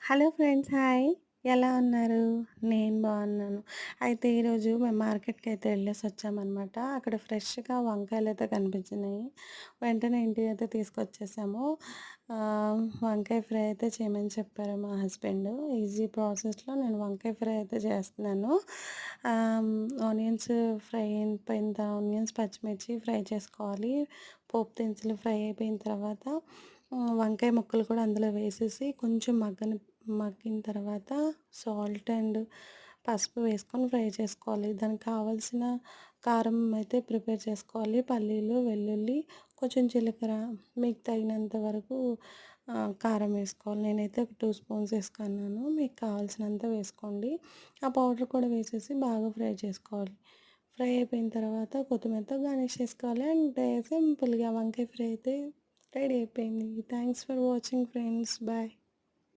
Hello friends hi. ఎలా ఉన్నారు? నేను బాగున్నాను. అయితే ఈరోజు మేము మార్కెట్‌కైతే వెళ్ళేసొచ్చామనమాట. అక్కడ ఫ్రెష్‌గా వంకాయలైతే కనిపించినాయి. వెంటనే ఇంటికైతే తీసుకొచ్చేసాము. వంకాయ ఫ్రై అయితే చేయమని చెప్పారు మా హస్బెండ్. ఈజీ ప్రాసెస్‌లో నేను వంకాయ ఫ్రై అయితే చేస్తున్నాను. ఆనియన్స్ ఫ్రై అయిపోయిన ఆనియన్స్, పచ్చిమిర్చి ఫ్రై చేసుకోవాలి. పోపు దినుసులు ఫ్రై అయిపోయిన తర్వాత వంకాయ ముక్కలు కూడా అందులో వేసేసి కొంచెం మగ్గిన తర్వాత సాల్ట్ అండ్ పసుపు వేసుకొని ఫ్రై చేసుకోవాలి. దానికి కావాల్సిన కారం అయితే ప్రిపేర్ చేసుకోవాలి. పల్లీలు, వెల్లుల్లి, కొంచెం జీలకర్ర మీకు తగినంత వరకు కారం వేసుకోవాలి. నేనైతే ఒక 2 స్పూన్స్ వేసుకున్నాను. మీకు కావాల్సినంత వేసుకోండి. ఆ పౌడర్ కూడా వేసేసి బాగా ఫ్రై చేసుకోవాలి. ఫ్రై అయిపోయిన తర్వాత కొత్తిమీరతో గార్నిష్ చేసుకోవాలి. అంటే సింపుల్‌గా వంకాయ ఫ్రై అయితే రెడీ అయిపోయింది. Thanks for watching friends. Bye.